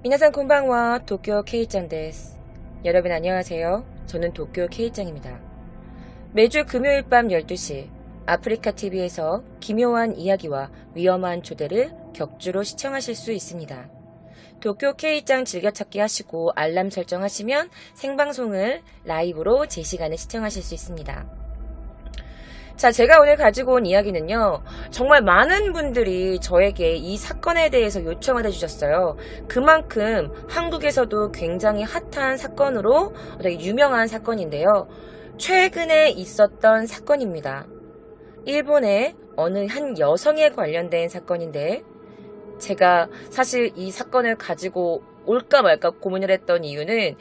미나상 콘방와 도쿄 K짱 데스. 여러분 안녕하세요. 저는 도쿄 K짱입니다. 매주 금요일 밤 12시 아프리카TV에서 기묘한 이야기와 위험한 조대를 격주로 시청하실 수 있습니다. 도쿄 K짱 즐겨찾기 하시고 알람 설정하시면 생방송을 라이브로 제 시간에 시청하실 수 있습니다. 자, 제가 오늘 가지고 온 이야기는요, 정말 많은 분들이 저에게 이 사건에 대해서 요청을 해주셨어요. 그만큼 한국에서도 굉장히 핫한 사건으로 되게 유명한 사건인데요. 최근에 있었던 사건입니다. 일본의 어느 한 여성에 관련된 사건인데, 제가 사실 이 사건을 가지고 올까 말까 고민을 했던 이유는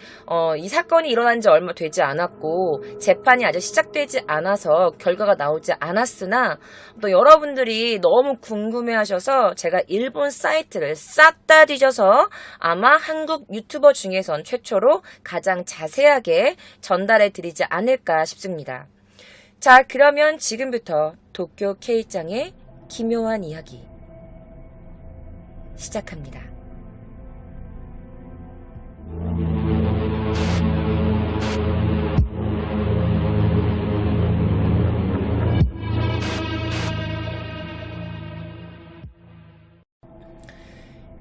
이 사건이 일어난 지 얼마 되지 않았고 재판이 아직 시작되지 않아서 결과가 나오지 않았으나 또 여러분들이 너무 궁금해하셔서 제가 일본 사이트를 싹 다 뒤져서 아마 한국 유튜버 중에선 최초로 가장 자세하게 전달해 드리지 않을까 싶습니다. 자, 그러면 지금부터 도쿄 K짱의 기묘한 이야기 시작합니다.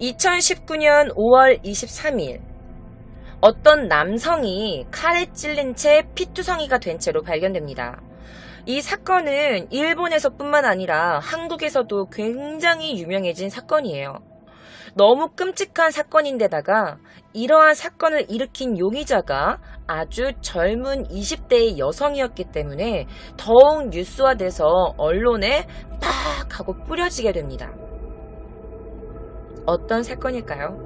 2019년 5월 23일 어떤 남성이 칼에 찔린 채 피투성이가 된 채로 발견됩니다. 이 사건은 일본에서 뿐만 아니라 한국에서도 굉장히 유명해진 사건이에요. 너무 끔찍한 사건인데다가 이러한 사건을 일으킨 용의자가 아주 젊은 20대의 여성이었기 때문에 더욱 뉴스화돼서 언론에 팍 하고 뿌려지게 됩니다. 어떤 사건일까요?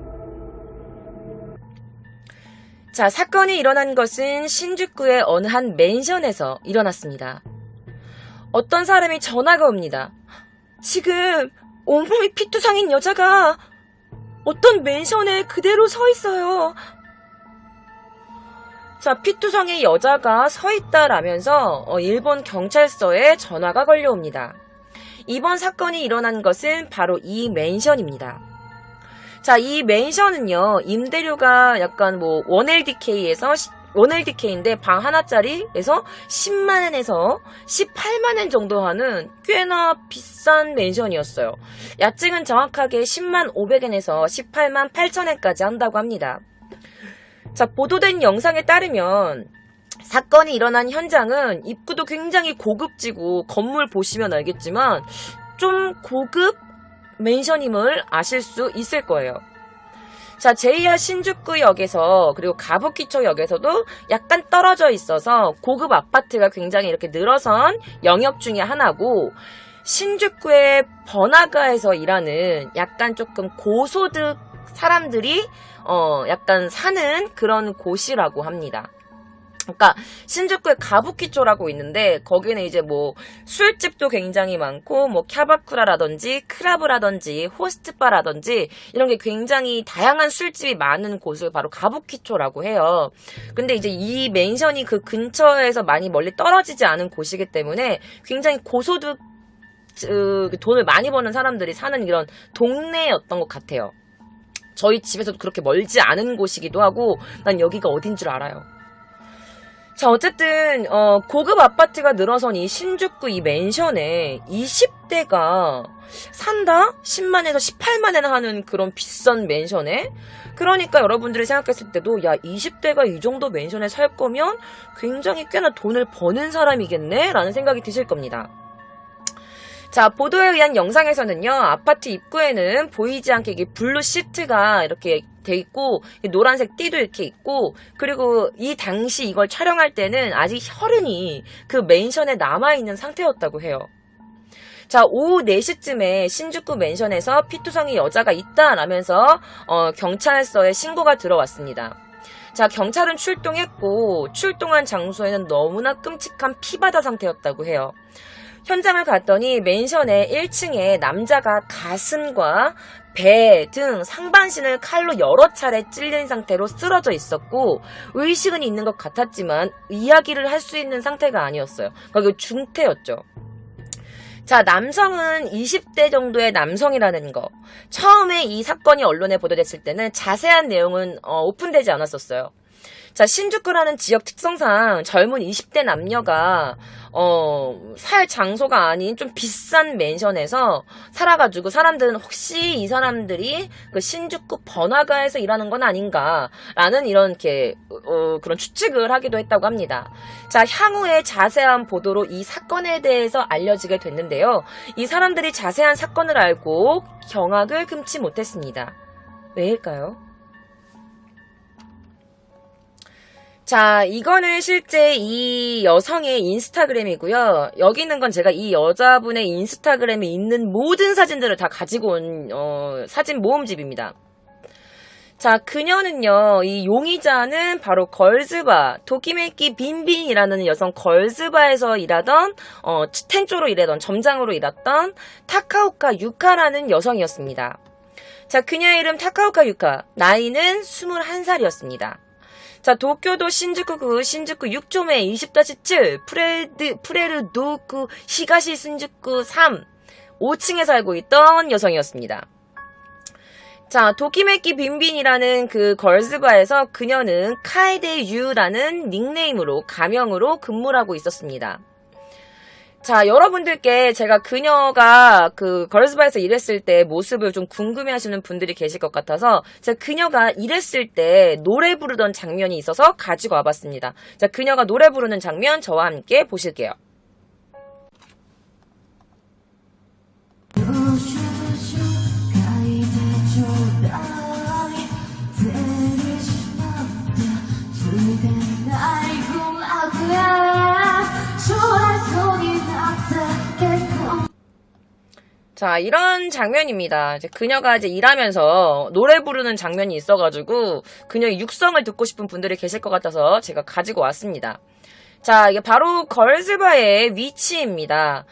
자, 사건이 일어난 것은 신주쿠의 어느 한 맨션에서 일어났습니다. 어떤 사람이 전화가 옵니다. 지금 온몸이 피투성인 여자가 어떤 맨션에 그대로 서 있어요. 자, 피투성이 여자가 서 있다라면서 일본 경찰서에 전화가 걸려옵니다. 이번 사건이 일어난 것은 바로 이 맨션입니다. 자, 이 맨션은요, 임대료가 약간 1LDK인데 방 하나짜리에서 10만엔에서 18만엔 정도 하는 꽤나 비싼 맨션이었어요. 야증은 정확하게 10만 500엔에서 18만 8천엔까지 한다고 합니다. 자, 보도된 영상에 따르면 사건이 일어난 현장은 입구도 굉장히 고급지고 건물 보시면 알겠지만 좀 고급 맨션임을 아실 수 있을 거예요. 자, 제이야 신주쿠역에서 그리고 가부키초 역에서도 약간 떨어져 있어서 고급 아파트가 굉장히 이렇게 늘어선 영역 중에 하나고, 신주쿠의 번화가에서 일하는 약간 조금 고소득 사람들이 약간 사는 그런 곳이라고 합니다. 그러니까 신주쿠에 가부키초라고 있는데 거기는 이제 술집도 굉장히 많고 캬바쿠라라든지 크라브라든지 호스트바라든지 이런 게 굉장히 다양한 술집이 많은 곳을 바로 가부키초라고 해요. 근데 이제 이 맨션이 그 근처에서 많이 멀리 떨어지지 않은 곳이기 때문에 굉장히 고소득 돈을 많이 버는 사람들이 사는 이런 동네였던 것 같아요. 저희 집에서도 그렇게 멀지 않은 곳이기도 하고 난 여기가 어딘 줄 알아요. 자, 어쨌든 고급 아파트가 늘어선 이 신주쿠 이 맨션에 20대가 산다? 10만에서 18만엔 하는 그런 비싼 맨션에? 그러니까 여러분들이 생각했을 때도 야, 20대가 이 정도 맨션에 살 거면 굉장히 꽤나 돈을 버는 사람이겠네? 라는 생각이 드실 겁니다. 자, 보도에 의한 영상에서는요, 아파트 입구에는 보이지 않게 이게 블루 시트가 이렇게 돼 있고, 노란색 띠도 이렇게 있고, 그리고 이 당시 이걸 촬영할 때는 아직 혈흔이 그 맨션에 남아있는 상태였다고 해요. 자, 오후 4시쯤에 신주쿠 맨션에서 피투성이 여자가 있다라면서 경찰서에 신고가 들어왔습니다. 자, 경찰은 출동했고, 출동한 장소에는 너무나 끔찍한 피바다 상태였다고 해요. 현장을 갔더니 맨션의 1층에 남자가 가슴과 배 등 상반신을 칼로 여러 차례 찔린 상태로 쓰러져 있었고 의식은 있는 것 같았지만 이야기를 할 수 있는 상태가 아니었어요. 그러니까 중태였죠. 자, 남성은 20대 정도의 남성이라는 거. 처음에 이 사건이 언론에 보도됐을 때는 자세한 내용은 오픈되지 않았었어요. 자, 신주쿠라는 지역 특성상 젊은 20대 남녀가 살 장소가 아닌 좀 비싼 맨션에서 살아가지고 사람들은 혹시 이 사람들이 그 신주쿠 번화가에서 일하는 건 아닌가라는 이런 그런 추측을 하기도 했다고 합니다. 자, 향후에 자세한 보도로 이 사건에 대해서 알려지게 됐는데요. 이 사람들이 자세한 사건을 알고 경악을 금치 못했습니다. 왜일까요? 자, 이거는 실제 이 여성의 인스타그램이고요. 여기 있는 건 제가 이 여자분의 인스타그램에 있는 모든 사진들을 다 가지고 온 사진 모음집입니다. 자, 그녀는요, 이 용의자는 바로 걸즈바, 도키메키 빈빈이라는 여성 걸즈바에서 일하던, 텐조로 일하던, 점장으로 일했던 타카오카 유카라는 여성이었습니다. 자, 그녀의 이름 타카오카 유카, 나이는 21살이었습니다. 자, 도쿄도 신주쿠구 신주쿠 6조매 20-7 프레르도쿠 히가시 신주쿠 3 5층에 살고 있던 여성이었습니다. 자, 도키메키 빈빈이라는 그 걸즈바에서 그녀는 카에데 유라는 닉네임으로 가명으로 근무를 하고 있었습니다. 자, 여러분들께 제가 그녀가 그 걸스바에서 일했을 때 모습을 좀 궁금해 하시는 분들이 계실 것 같아서 제가 그녀가 일했을 때 노래 부르던 장면이 있어서 가지고 와봤습니다. 자, 그녀가 노래 부르는 장면 저와 함께 보실게요. 자, 이런 장면입니다. 이제 그녀가 이제 일하면서 노래 부르는 장면이 있어가지고 그녀의 육성을 듣고 싶은 분들이 계실 것 같아서 제가 가지고 왔습니다. 자, 이게 바로 걸즈바의 위치입니다.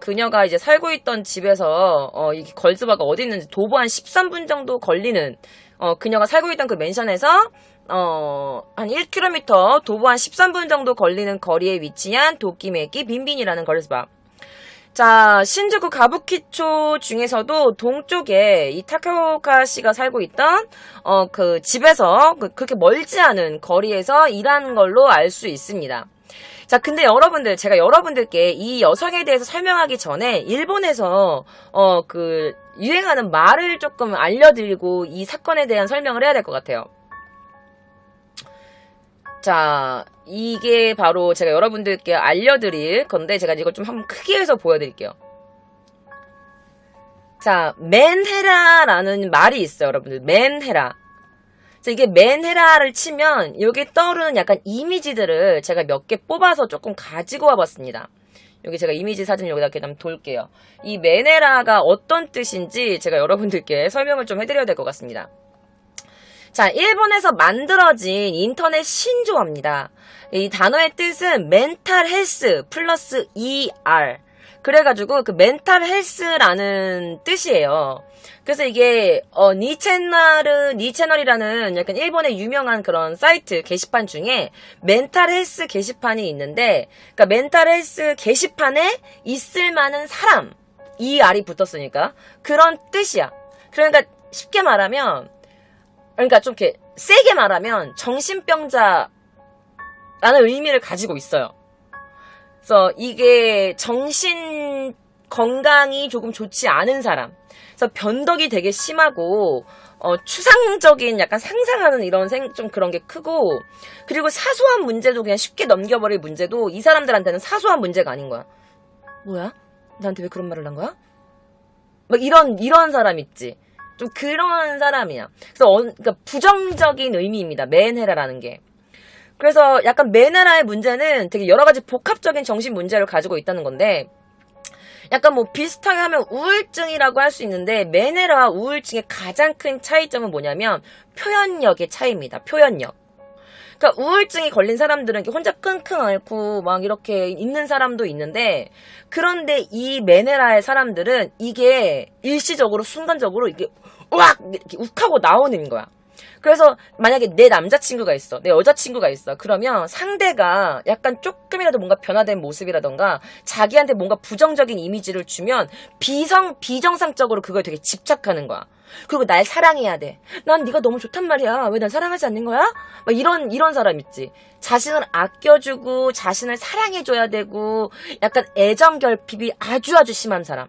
그녀가 이제 살고 있던 집에서 이 걸즈바가 어디 있는지 도보 한 13분 정도 걸리는 그녀가 살고 있던 그 맨션에서 한 1km 도보 한 13분 정도 걸리는 거리에 위치한 도키메키 빈빈이라는 걸즈바. 자, 신주쿠 가부키초 중에서도 동쪽에 이 타카오카 씨가 살고 있던 그 집에서 그렇게 멀지 않은 거리에서 일하는 걸로 알 수 있습니다. 자, 근데 여러분들, 제가 여러분들께 이 여성에 대해서 설명하기 전에 일본에서 그 유행하는 말을 조금 알려드리고 이 사건에 대한 설명을 해야 될 것 같아요. 자, 이게 바로 제가 여러분들께 알려드릴 건데 제가 이걸 좀 한번 크게 해서 보여드릴게요. 자, 맨헤라라는 말이 있어요, 여러분들. 맨헤라. 자, 이게 맨헤라를 치면 여기 떠오르는 약간 이미지들을 제가 몇 개 뽑아서 조금 가지고 와봤습니다. 여기 제가 이미지 사진 여기다 이렇게 한번 돌게요. 이 맨헤라가 어떤 뜻인지 제가 여러분들께 설명을 좀 해드려야 될 것 같습니다. 자, 일본에서 만들어진 인터넷 신조어입니다. 이 단어의 뜻은 멘탈 헬스 플러스 ER. 그래가지고 그 멘탈 헬스라는 뜻이에요. 그래서 이게 니채널이라는 약간 일본의 유명한 그런 사이트 게시판 중에 멘탈 헬스 게시판이 있는데, 그러니까 멘탈 헬스 게시판에 있을 만한 사람, ER이 붙었으니까 그런 뜻이야. 그러니까 쉽게 말하면, 그러니까 좀 이렇게 세게 말하면 정신병자라는 의미를 가지고 있어요. 그래서 이게 정신 건강이 조금 좋지 않은 사람, 그래서 변덕이 되게 심하고 추상적인 약간 상상하는 이런 좀 그런 게 크고, 그리고 사소한 문제도 그냥 쉽게 넘겨버릴 문제도 이 사람들한테는 사소한 문제가 아닌 거야. 뭐야? 나한테 왜 그런 말을 한 거야? 막 이런 사람 있지. 좀 그런 사람이야. 그래서 그러니까 부정적인 의미입니다. 맨헤라라는 게. 그래서 약간 맨헤라의 문제는 되게 여러 가지 복합적인 정신 문제를 가지고 있다는 건데, 약간 뭐 비슷하게 하면 우울증이라고 할 수 있는데, 맨헤라와 우울증의 가장 큰 차이점은 뭐냐면 표현력의 차이입니다. 표현력. 그러니까 우울증이 걸린 사람들은 이렇게 혼자 끙끙 앓고 막 이렇게 있는 사람도 있는데, 그런데 이 맨헤라의 사람들은 이게 일시적으로 순간적으로 이게 우악 이렇게 욱하고 나오는 거야. 그래서 만약에 내 남자친구가 있어, 내 여자친구가 있어. 그러면 상대가 약간 조금이라도 뭔가 변화된 모습이라던가 자기한테 뭔가 부정적인 이미지를 주면 비정상적으로 그거에 되게 집착하는 거야. 그리고 날 사랑해야 돼. 난 네가 너무 좋단 말이야. 왜 난 사랑하지 않는 거야? 막 이런 사람 있지. 자신을 아껴주고 자신을 사랑해줘야 되고 약간 애정 결핍이 아주 심한 사람.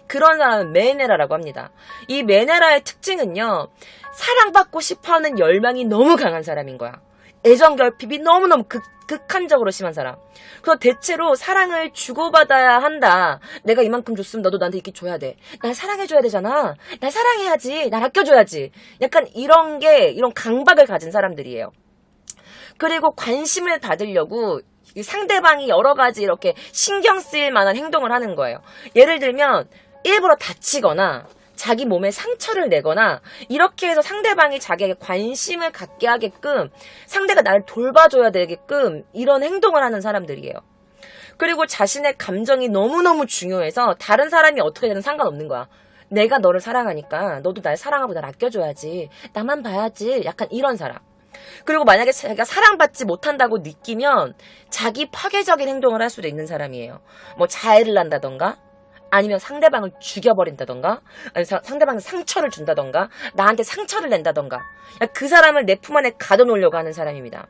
그런 사람은 메네라라고 합니다. 이 메네라의 특징은요, 사랑받고 싶어하는 열망이 너무 강한 사람인 거야. 애정 결핍이 너무너무 극한적으로 심한 사람. 그래서 대체로 사랑을 주고받아야 한다. 내가 이만큼 줬으면 너도 나한테 이렇게 줘야 돼. 날 사랑해줘야 되잖아. 날 사랑해야지. 날 아껴줘야지. 약간 이런 강박을 가진 사람들이에요. 그리고 관심을 받으려고 상대방이 여러 가지 이렇게 신경 쓰일 만한 행동을 하는 거예요. 예를 들면 일부러 다치거나 자기 몸에 상처를 내거나 이렇게 해서 상대방이 자기에게 관심을 갖게 하게끔, 상대가 나를 돌봐줘야 되게끔 이런 행동을 하는 사람들이에요. 그리고 자신의 감정이 너무너무 중요해서 다른 사람이 어떻게 되든 상관없는 거야. 내가 너를 사랑하니까 너도 날 사랑하고 날 아껴줘야지. 나만 봐야지. 약간 이런 사람. 그리고 만약에 자기가 사랑받지 못한다고 느끼면 자기 파괴적인 행동을 할 수도 있는 사람이에요. 뭐 자해를 한다던가, 아니면 상대방을 죽여버린다던가, 아니면 상대방에 상처를 준다던가, 나한테 상처를 낸다던가, 그 사람을 내 품 안에 가둬놓으려고 하는 사람입니다.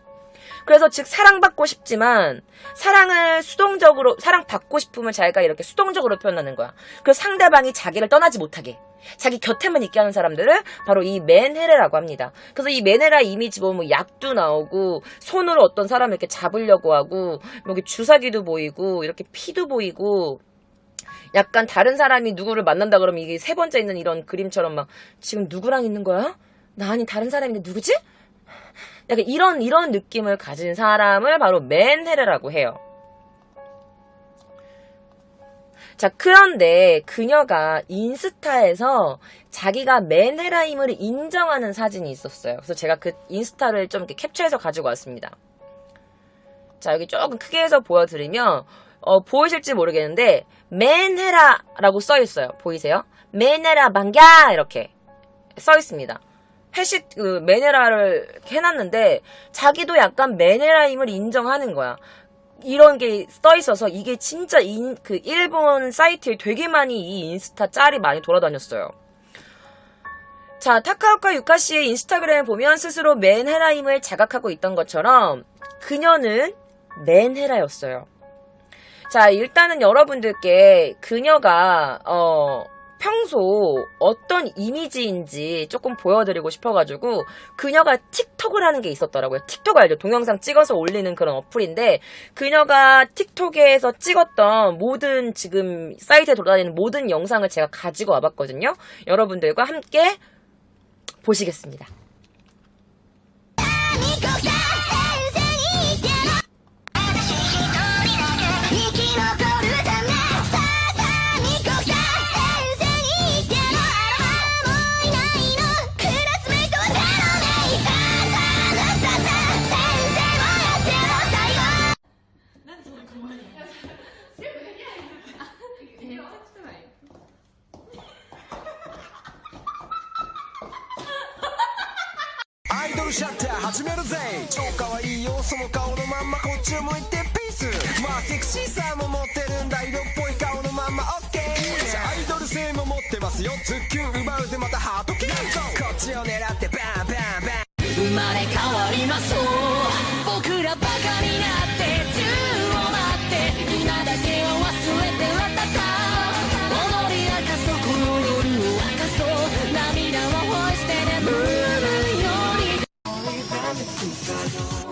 그래서 즉 사랑받고 싶지만 사랑받고 싶으면 자기가 이렇게 수동적으로 표현하는 거야. 그래서 상대방이 자기를 떠나지 못하게, 자기 곁에만 있게 하는 사람들을 바로 이 맨헤레라고 합니다. 그래서 이 맨헤라 이미지 보면 뭐 약도 나오고, 손으로 어떤 사람을 이렇게 잡으려고 하고, 여기 주사기도 보이고, 이렇게 피도 보이고, 약간 다른 사람이 누구를 만난다 그러면 이게 세 번째 있는 이런 그림처럼 막 지금 누구랑 있는 거야? 나 아닌 다른 사람인데 누구지? 약간 이런 느낌을 가진 사람을 바로 맨헤레라고 해요. 자, 그런데 그녀가 인스타에서 자기가 맨헤라임을 인정하는 사진이 있었어요. 그래서 제가 그 인스타를 좀 이렇게 캡처해서 가지고 왔습니다. 자, 여기 조금 크게 해서 보여드리면 보이실지 모르겠는데 맨헤라라고 써있어요. 보이세요? 맨헤라 반갸 이렇게 써있습니다. 맨헤라를 해놨는데 자기도 약간 맨헤라임을 인정하는 거야. 이런 게 써있어서 이게 진짜 일본 사이트에 되게 많이 이 인스타 짤이 많이 돌아다녔어요. 자, 타카오카 유카 씨의 인스타그램을 보면 스스로 맨헤라임을 자각하고 있던 것처럼 그녀는 맨헤라였어요. 자, 일단은 여러분들께 그녀가 평소 어떤 이미지인지 조금 보여드리고 싶어가지고 그녀가 틱톡을 하는 게 있었더라고요. 틱톡 알죠? 동영상 찍어서 올리는 그런 어플인데, 그녀가 틱톡에서 찍었던 모든 지금 사이트에 돌아다니는 모든 영상을 제가 가지고 와봤거든요. 여러분들과 함께 보시겠습니다.シャッター始めるぜ超可愛いよその顔のまんまこっちを向いてピースまあセクシーさも持ってるんだ色っぽい顔のまんまオッケーアイドル性も持ってますよズッキュン奪うぜまたハートキーこっちを狙ってバンバンバン生まれ変わります僕らバカになって宙を舞って今だけを忘れてらたた踊り明かそうこの夜を明かそう涙を干して眠るよ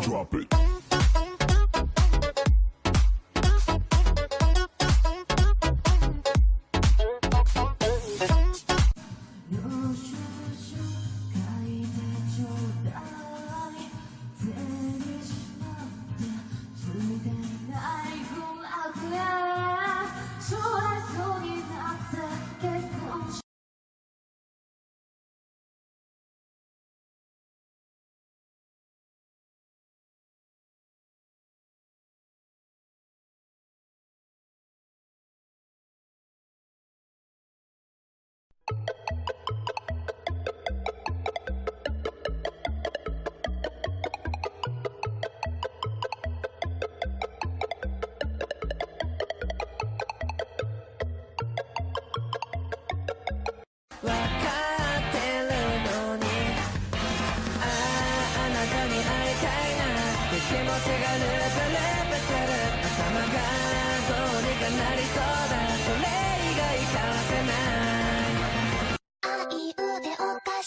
Drop it.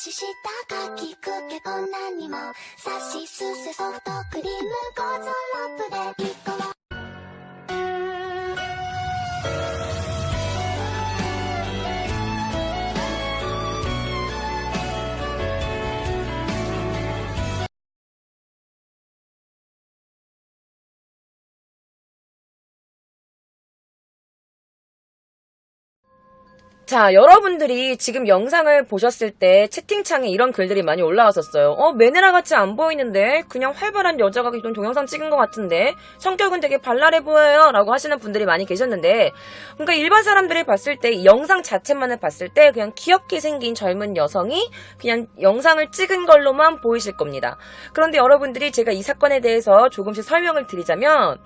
年下が聞くけど何もさしすせソフトクリームゴーゾラップで一個は자, 여러분들이 지금 영상을 보셨을 때 채팅창에 이런 글들이 많이 올라왔었어요. 메네라 같이 안 보이는데 그냥 활발한 여자가 이런 동영상 찍은 것 같은데 성격은 되게 발랄해 보여요 라고 하시는 분들이 많이 계셨는데, 그러니까 일반 사람들이 봤을 때 이 영상 자체만을 봤을 때 그냥 귀엽게 생긴 젊은 여성이 그냥 영상을 찍은 걸로만 보이실 겁니다. 그런데 여러분들이 제가 이 사건에 대해서 조금씩 설명을 드리자면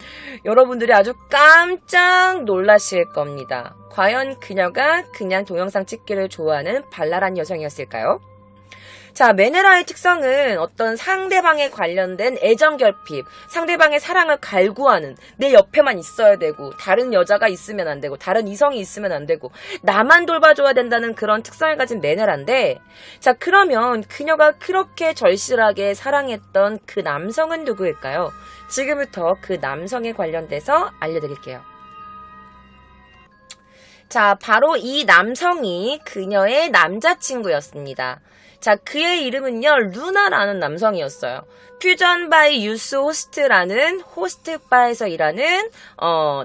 여러분들이 아주 깜짝 놀라실 겁니다. 과연 그녀가 그냥 동영상 찍기를 좋아하는 발랄한 여성이었을까요? 자, 메네라의 특성은 어떤 상대방에 관련된 애정결핍, 상대방의 사랑을 갈구하는, 내 옆에만 있어야 되고 다른 여자가 있으면 안 되고 다른 이성이 있으면 안 되고 나만 돌봐줘야 된다는 그런 특성을 가진 메네라인데, 자, 그러면 그녀가 그렇게 절실하게 사랑했던 그 남성은 누구일까요? 지금부터 그 남성에 관련돼서 알려드릴게요. 자, 바로 이 남성이 그녀의 남자친구였습니다. 자, 그의 이름은요, 루나라는 남성이었어요. 퓨전 바이 유스 호스트라는 호스트바에서 일하는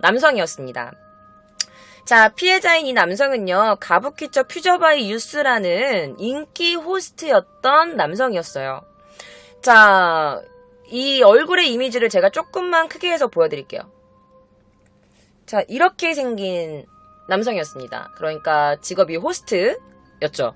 남성이었습니다. 자, 피해자인 이 남성은요, 가부키처 퓨전 바이 유스라는 인기 호스트였던 남성이었어요. 자, 이 얼굴의 이미지를 제가 조금만 크게 해서 보여드릴게요. 자, 이렇게 생긴 남성이었습니다. 그러니까 직업이 호스트였죠.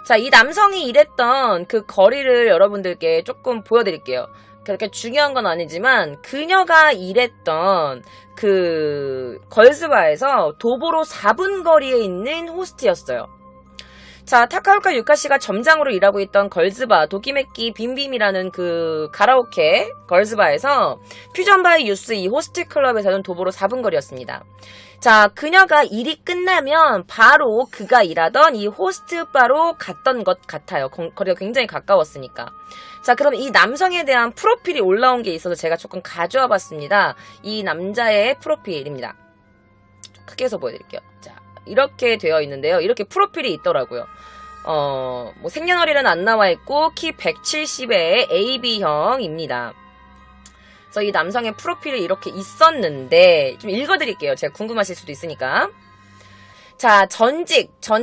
자, 이 남성이 일했던 그 거리를 여러분들께 조금 보여드릴게요. 그렇게 중요한 건 아니지만 그녀가 일했던 그 걸스바에서 도보로 4분 거리에 있는 호스트였어요. 자, 타카오카 유카씨가 점장으로 일하고 있던 걸즈바 도키메키 빔빔이라는 그 가라오케 걸즈바에서 퓨전바이 유스 이 호스트 클럽에서는 도보로 4분 거리였습니다. 자, 그녀가 일이 끝나면 바로 그가 일하던 이 호스트 바로 갔던 것 같아요. 거리가 굉장히 가까웠으니까. 자, 그럼 이 남성에 대한 프로필이 올라온 게 있어서 제가 조금 가져와 봤습니다. 이 남자의 프로필입니다. 좀 크게 해서 보여드릴게요. 자, 이렇게 되어 있는데요. 이렇게 프로필이 있더라고요. 뭐 생년월일은 안 나와 있고 키 170의 AB형입니다. 그래서 이 남성의 프로필이 이렇게 있었는데 좀 읽어드릴게요. 제가 궁금하실 수도 있으니까. 자, 전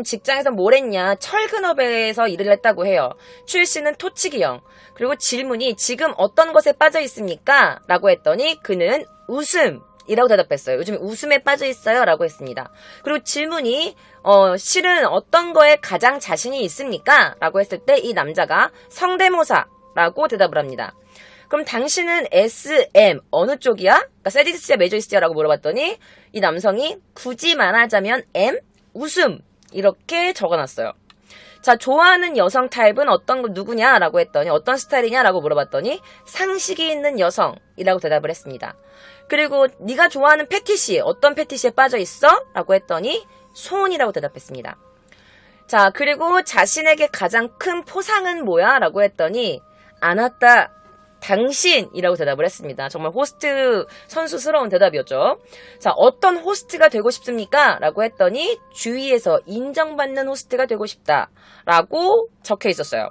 직장에서 뭘 했냐? 철근업에서 일을 했다고 해요. 출신은 토치기형. 그리고 질문이 지금 어떤 것에 빠져 있습니까? 라고 했더니 그는 웃음이라고 대답했어요. 요즘에 웃음에 빠져 있어요 라고 했습니다. 그리고 질문이 실은 어떤 거에 가장 자신이 있습니까? 라고 했을 때 이 남자가 성대모사라고 대답을 합니다. 그럼 당신은 SM 어느 쪽이야? 그러니까 세디스티아 메조이스티아 라고 물어봤더니 이 남성이 굳이 말하자면 M 웃음 이렇게 적어놨어요. 자, 좋아하는 여성 타입은 어떤 거 누구냐라고 했더니 어떤 스타일이냐라고 물어봤더니 상식이 있는 여성이라고 대답을 했습니다. 그리고 네가 좋아하는 패티시 어떤 패티시에 빠져 있어? 라고 했더니 소원이라고 대답했습니다. 자, 그리고 자신에게 가장 큰 포상은 뭐야? 라고 했더니 아나타 당신이라고 대답을 했습니다. 정말 호스트 선수스러운 대답이었죠. 자, 어떤 호스트가 되고 싶습니까? 라고 했더니 주위에서 인정받는 호스트가 되고 싶다 라고 적혀 있었어요.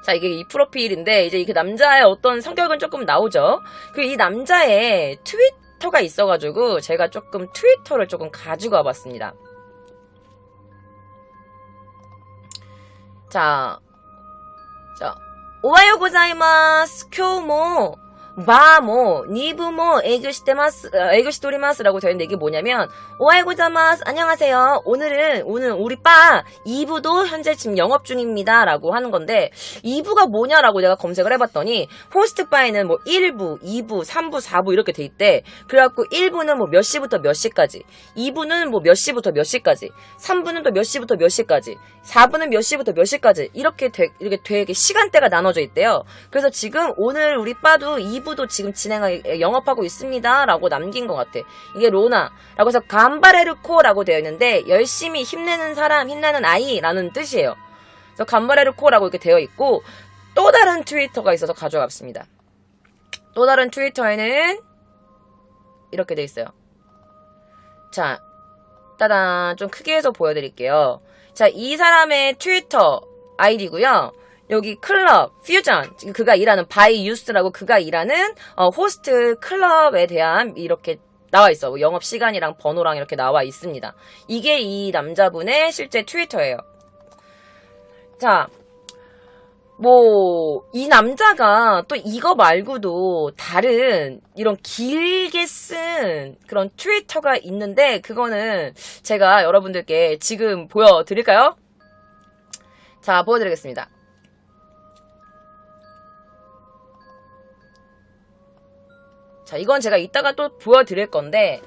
자, 이게 이 프로필인데 이제 그 남자의 어떤 성격은 조금 나오죠. 그리고 이 남자의 트위터가 있어가지고 제가 조금 트위터를 조금 가지고 와봤습니다. 자, おはようございます。今日もバーも2部も営業しております라고 되어 있는데 이게 뭐냐면 오하이고자마스 안녕하세요. 오늘 우리 바 2부도 현재 지금 영업 중입니다 라고 하는 건데 2부가 뭐냐라고 내가 검색을 해봤더니 호스트 바에는 뭐 1부, 2부, 3부, 4부 이렇게 돼 있대. 그래갖고 1부는 뭐 몇 시부터 몇 시까지, 2부는 뭐 몇 시부터 몇 시까지, 3부는 또 몇 시부터 몇 시까지, 4부는 몇 시부터 몇 시까지 이렇게 되게 시간대가 나눠져 있대요. 그래서 지금 오늘 우리 바도 2부도 지금 영업하고 있습니다 라고 남긴 것 같아. 이게 로나 라고 해서 간바레르코 라고 되어 있는데 열심히 힘내는 사람, 힘내는 아이 라는 뜻이에요. 그래서 간바레르코라고 이렇게 되어 있고 또 다른 트위터가 있어서 가져왔습니다. 또 다른 트위터에는 이렇게 돼 있어요. 자, 따단 좀 크게 해서 보여드릴게요. 자, 이 사람의 트위터 아이디고요. 여기 클럽, 퓨전, 그가 일하는 바이 유스라고 그가 일하는 호스트 클럽에 대한 이렇게 나와 있어. 뭐 영업 시간이랑 번호랑 이렇게 나와 있습니다. 이게 이 남자분의 실제 트위터예요. 자, 뭐 이 남자가 또 이거 말고도 다른 이런 길게 쓴 그런 트위터가 있는데 그거는 제가 여러분들께 지금 보여드릴까요? 자, 보여드리겠습니다. 자, 이건 제가 이따가 또 보여드릴 건데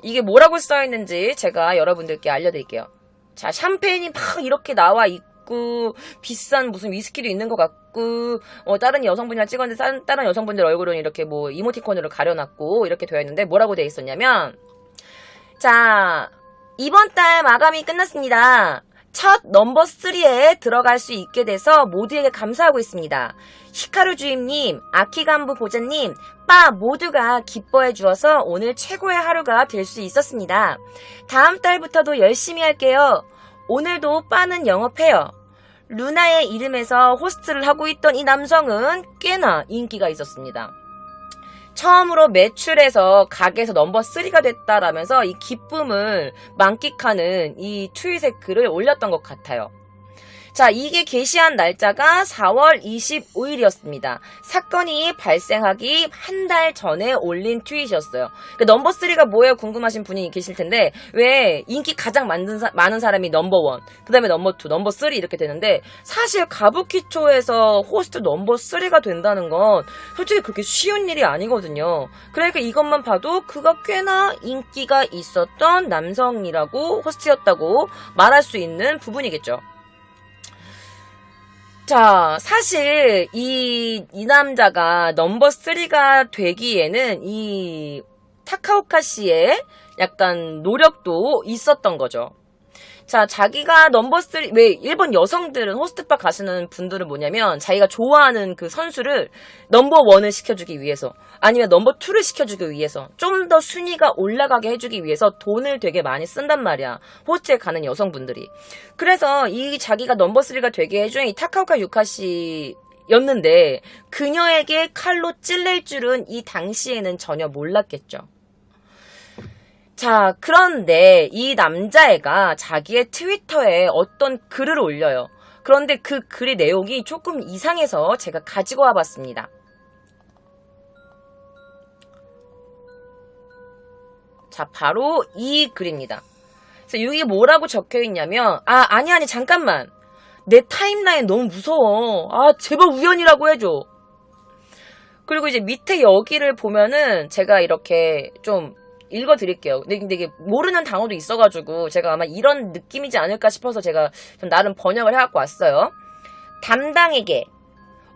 이게 뭐라고 써있는지 제가 여러분들께 알려드릴게요. 자, 샴페인이 막 이렇게 나와 있고 비싼 무슨 위스키도 있는 것 같고 다른 여성분이랑 찍었는데 다른 여성분들 얼굴은 이렇게 뭐 이모티콘으로 가려놨고 이렇게 되어 있는데 뭐라고 되어 있었냐면 자, 이번 달 마감이 끝났습니다. 첫 넘버 3에 들어갈 수 있게 돼서 모두에게 감사하고 있습니다. 히카루 주임님, 아키 간부 보좌님, 바 모두가 기뻐해 주어서 오늘 최고의 하루가 될 수 있었습니다. 다음 달부터도 열심히 할게요. 오늘도 바는 영업해요. 루나의 이름에서 호스트를 하고 있던 이 남성은 꽤나 인기가 있었습니다. 처음으로 매출해서 가게에서 넘버 3가 됐다라면서 이 기쁨을 만끽하는 이 트윗의 글을 올렸던 것 같아요. 자, 이게 게시한 날짜가 4월 25일이었습니다. 사건이 발생하기 한 달 전에 올린 트윗이었어요. 그 넘버 3가 뭐예요? 궁금하신 분이 계실 텐데 왜 인기 가장 많은 사람이 넘버 1, 그 다음에 넘버 2, 넘버 3 이렇게 되는데 사실 가부키초에서 호스트 넘버 3가 된다는 건 솔직히 그렇게 쉬운 일이 아니거든요. 그러니까 이것만 봐도 그가 꽤나 인기가 있었던 남성이라고 호스트였다고 말할 수 있는 부분이겠죠. 자, 사실 이 남자가 넘버 3가 되기에는 이 타카오카 씨의 약간 노력도 있었던 거죠. 자, 자기가 넘버 3, 왜 일본 여성들은 호스트바 가시는 분들은 뭐냐면 자기가 좋아하는 그 선수를 넘버 1을 시켜주기 위해서 아니면 넘버 2를 시켜주기 위해서 좀 더 순위가 올라가게 해주기 위해서 돈을 되게 많이 쓴단 말이야. 호스트에 가는 여성분들이. 그래서 이 자기가 넘버 3가 되게 해준 이 타카오카 유카시 였는데 그녀에게 칼로 찔릴 줄은 이 당시에는 전혀 몰랐겠죠. 자, 그런데 이 남자애가 자기의 트위터에 어떤 글을 올려요. 그런데 그 글의 내용이 조금 이상해서 제가 가지고 와봤습니다. 자, 바로 이 글입니다. 그래서 여기 뭐라고 적혀 있냐면 아니 잠깐만. 내 타임라인 너무 무서워. 제발 우연이라고 해줘. 그리고 이제 밑에 여기를 보면은 제가 이렇게 좀 읽어드릴게요. 근데 이게 모르는 단어도 있어가지고 제가 아마 이런 느낌이지 않을까 싶어서 제가 좀 나름 번역을 해갖고 왔어요. 담당에게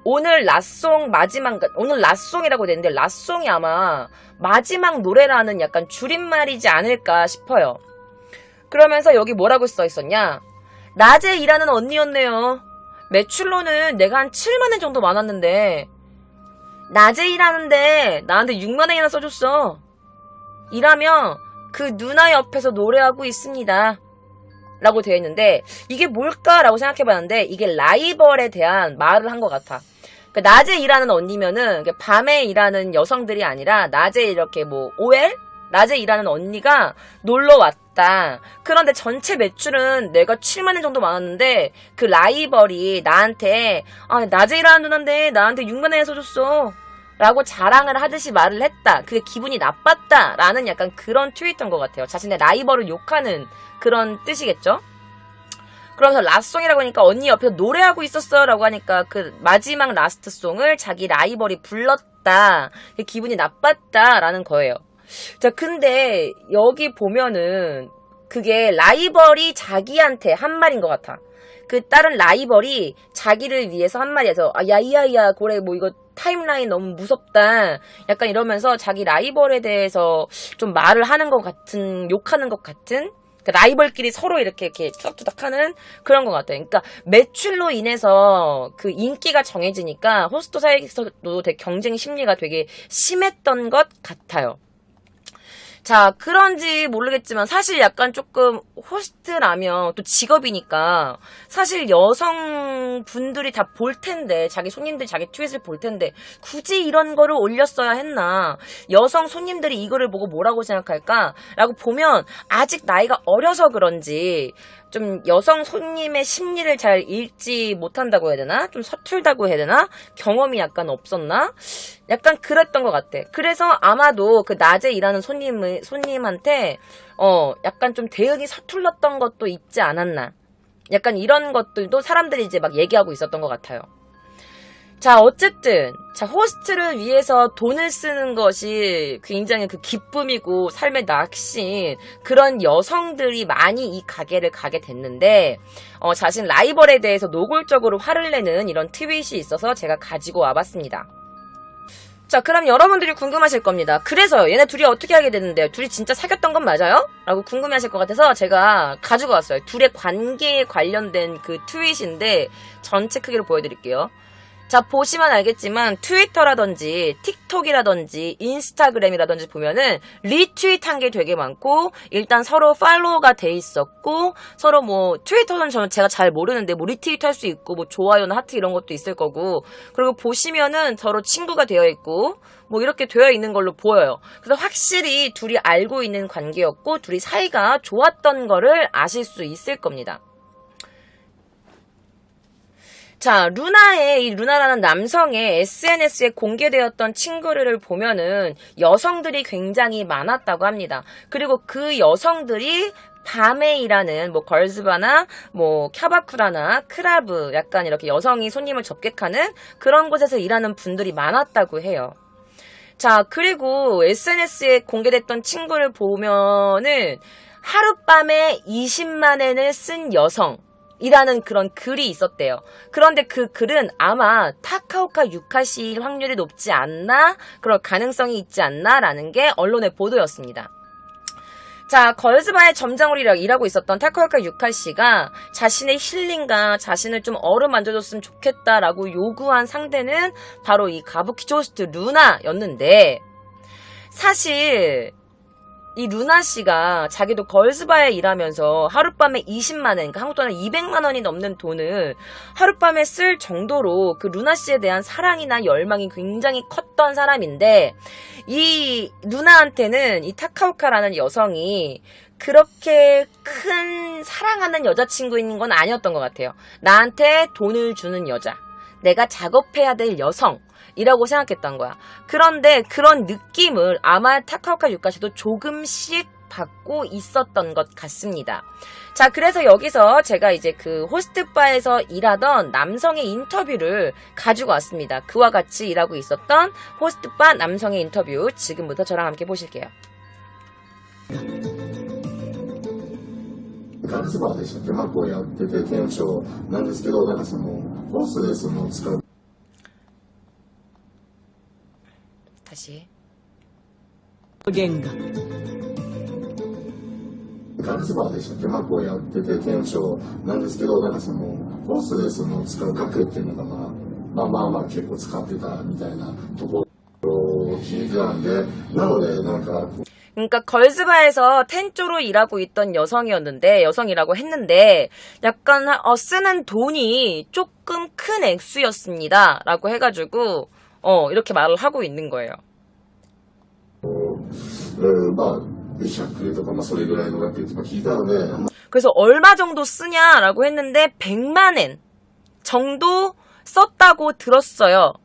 오늘 라송이라고 되는데 라송이 아마 마지막 노래라는 약간 줄임말이지 않을까 싶어요. 그러면서 여기 뭐라고 써 있었냐? 낮에 일하는 언니였네요. 매출로는 내가 한 7만원 정도 많았는데 낮에 일하는데 나한테 6만원이나 써줬어. 일하며 그 누나 옆에서 노래하고 있습니다. 라고 되어 있는데 이게 뭘까라고 생각해봤는데 이게 라이벌에 대한 말을 한 것 같아. 그러니까 낮에 일하는 언니면은 밤에 일하는 여성들이 아니라 낮에 이렇게 뭐 OL? 낮에 일하는 언니가 놀러 왔다. 그런데 전체 매출은 내가 7만원 정도 많았는데 그 라이벌이 나한테 낮에 일하는 누나인데 나한테 6만원에 써줬어. 라고 자랑을 하듯이 말을 했다. 그게 기분이 나빴다. 라는 약간 그런 트윗인 것 같아요. 자신의 라이벌을 욕하는 그런 뜻이겠죠? 그러면서 라송이라고 하니까 언니 옆에서 노래하고 있었어. 라고 하니까 그 마지막 라스트 송을 자기 라이벌이 불렀다. 기분이 나빴다. 라는 거예요. 자, 근데 여기 보면은 그게 라이벌이 자기한테 한 말인 것 같아. 그 다른 라이벌이 자기를 위해서 한 말이어서 야이야이야 고래 뭐 이거 타임라인 너무 무섭다 약간 이러면서 자기 라이벌에 대해서 좀 말을 하는 것 같은 욕하는 것 같은 그러니까 라이벌끼리 서로 이렇게 투닥투닥하는 그런 것 같아요. 그러니까 매출로 인해서 그 인기가 정해지니까 호스트 사이에서도 되게 경쟁 심리가 되게 심했던 것 같아요. 자, 그런지 모르겠지만 사실 약간 조금 호스트라면 또 직업이니까 사실 여성분들이 다 볼 텐데, 자기 손님들이 자기 트윗을 볼 텐데 굳이 이런 거를 올렸어야 했나, 여성 손님들이 이거를 보고 뭐라고 생각할까 라고 보면 아직 나이가 어려서 그런지 좀 여성 손님의 심리를 잘 읽지 못한다고 해야 되나? 좀 서툴다고 해야 되나? 경험이 약간 없었나? 약간 그랬던 것 같아. 그래서 아마도 그 낮에 일하는 손님한테 약간 좀 대응이 서툴렀던 것도 있지 않았나. 약간 이런 것들도 사람들이 이제 막 얘기하고 있었던 것 같아요. 자, 어쨌든 자, 호스트를 위해서 돈을 쓰는 것이 굉장히 그 기쁨이고 삶의 낚시인 그런 여성들이 많이 이 가게를 가게 됐는데, 자신 라이벌에 대해서 노골적으로 화를 내는 이런 트윗이 있어서 제가 가지고 와봤습니다. 자, 그럼 여러분들이 궁금하실 겁니다. 그래서 얘네 둘이 어떻게 하게 됐는데요? 둘이 진짜 사귀었던 건 맞아요? 라고 궁금해하실 것 같아서 제가 가지고 왔어요. 둘의 관계에 관련된 그 트윗인데 전체 크기로 보여드릴게요. 자, 보시면 알겠지만 트위터라든지 틱톡이라든지 인스타그램이라든지 보면은 리트윗한 게 되게 많고, 일단 서로 팔로우가 돼 있었고, 서로 뭐 트위터는 제가 잘 모르는데 뭐 리트윗할 수 있고 뭐 좋아요나 하트 이런 것도 있을 거고, 그리고 보시면은 서로 친구가 되어 있고 뭐 이렇게 되어 있는 걸로 보여요. 그래서 확실히 둘이 알고 있는 관계였고 둘이 사이가 좋았던 거를 아실 수 있을 겁니다. 자, 이 루나라는 남성의 SNS에 공개되었던 친구를 보면은 여성들이 굉장히 많았다고 합니다. 그리고 그 여성들이 밤에 일하는 뭐 걸즈바나 뭐 캬바쿠라나 크라브, 약간 이렇게 여성이 손님을 접객하는 그런 곳에서 일하는 분들이 많았다고 해요. 자, 그리고 SNS에 공개됐던 친구를 보면은 하룻밤에 20만 엔을 쓴 여성 이라는 그런 글이 있었대요. 그런데 그 글은 아마 타카오카 유카시일 확률이 높지 않나, 그럴 가능성이 있지 않나 라는 게 언론의 보도였습니다. 자, 걸즈바의 점장으로 일하고 있었던 타카오카 유카시가 자신의 힐링과 자신을 좀 어루만져줬으면 좋겠다라고 요구한 상대는 바로 이 가부키 호스트 루나였는데, 사실 이 루나 씨가 자기도 걸즈바에 일하면서 하룻밤에 20만 원, 그러니까 한국 돈은 200만 원이 넘는 돈을 하룻밤에 쓸 정도로 그 루나 씨에 대한 사랑이나 열망이 굉장히 컸던 사람인데, 이 루나한테는 이 타카오카라는 여성이 그렇게 큰 사랑하는 여자친구인 건 아니었던 것 같아요. 나한테 돈을 주는 여자, 내가 작업해야 될 여성 이라고 생각했던 거야. 그런데 그런 느낌을 아마 타카오카 유카시도 조금씩 받고 있었던 것 같습니다. 자, 그래서 여기서 제가 이제 그 호스트바에서 일하던 남성의 인터뷰를 가지고 왔습니다. 그와 같이 일하고 있었던 호스트바 남성의 인터뷰, 지금부터 저랑 함께 보실게요. ガラスバーでしたっけ、マックをやってて店長なんですけど、なんかそのホストレスの使う 다시. ガラスバーでしたっけ、マックをやってて店長なんですけど、なんかそのホストレスの使う額っていうのがまあ結構使ってたみたいなところを聞いてたんで、なのでなんか 그러니까 걸즈바에서 텐조로 일하고 있던 여성이라고 했는데 약간 쓰는 돈이 조금 큰 액수였습니다 라고 해가지고 이렇게 말을 하고 있는 거예요. まあ100とかまあそれぐらいの額って聞いたので 그래서 얼마 정도 쓰냐라고 했는데 100만 엔 정도 썼다고 들었어요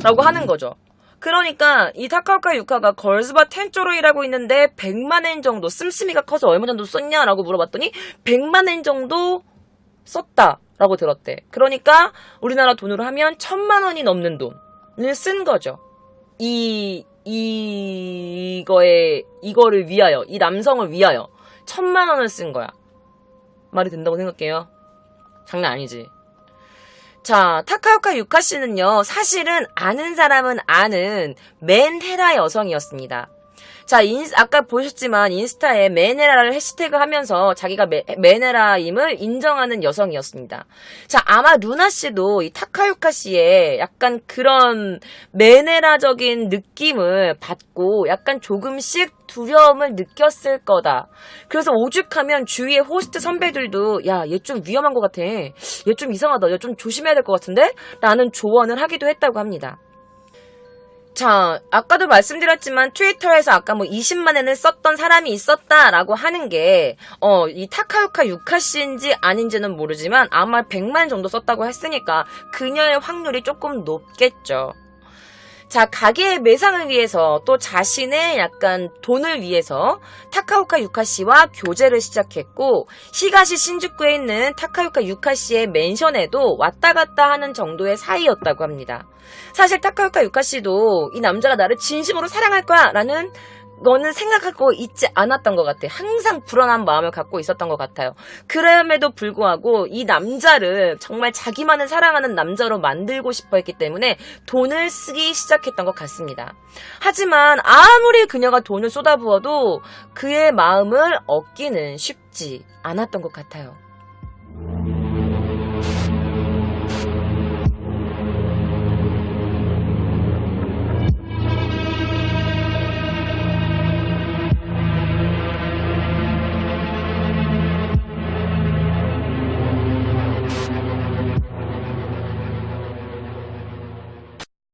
라고 하는 거죠. 그러니까 이 타카오카 유카가 걸즈바 텐조로 일하고 있는데 100만 엔 정도, 씀씀이가 커서 얼마 정도 썼냐라고 물어봤더니 100만 엔 정도 썼다라고 들었대. 그러니까 우리나라 돈으로 하면 1000만 원이 넘는 돈을 쓴 거죠. 이거를 위하여, 이 남성을 위하여 1000만 원을 쓴 거야. 말이 된다고 생각해요? 장난 아니지. 자, 타카오카 유카 씨는요, 사실은 아는 사람은 아는 맨헤라 여성이었습니다. 자, 아까 보셨지만 인스타에 메네라를 해시태그 하면서 자기가 메네라임을 인정하는 여성이었습니다. 자, 아마 루나 씨도 이 타카유카 씨의 약간 그런 메네라적인 느낌을 받고 약간 조금씩 두려움을 느꼈을 거다. 그래서 오죽하면 주위의 호스트 선배들도 야, 얘 좀 위험한 것 같아. 얘 좀 이상하다. 얘 좀 조심해야 될 것 같은데? 라는 조언을 하기도 했다고 합니다. 자, 아까도 말씀드렸지만 트위터에서 아까 뭐 20만엔을 썼던 사람이 있었다라고 하는 게 이 타카유카 유카 씨인지 아닌지는 모르지만 아마 100만 정도 썼다고 했으니까 그녀의 확률이 조금 높겠죠. 자, 가게의 매상을 위해서 또 자신의 약간 돈을 위해서 타카유카 유카 씨와 교제를 시작했고 히가시 신주쿠에 있는 타카유카 유카 씨의 맨션에도 왔다 갔다 하는 정도의 사이였다고 합니다. 사실 타카유카 유카 씨도 이 남자가 나를 진심으로 사랑할 거야 라는 너는 생각하고 있지 않았던 것 같아. 항상 불안한 마음을 갖고 있었던 것 같아요. 그럼에도 불구하고 이 남자를 정말 자기만을 사랑하는 남자로 만들고 싶어 했기 때문에 돈을 쓰기 시작했던 것 같습니다. 하지만 아무리 그녀가 돈을 쏟아부어도 그의 마음을 얻기는 쉽지 않았던 것 같아요.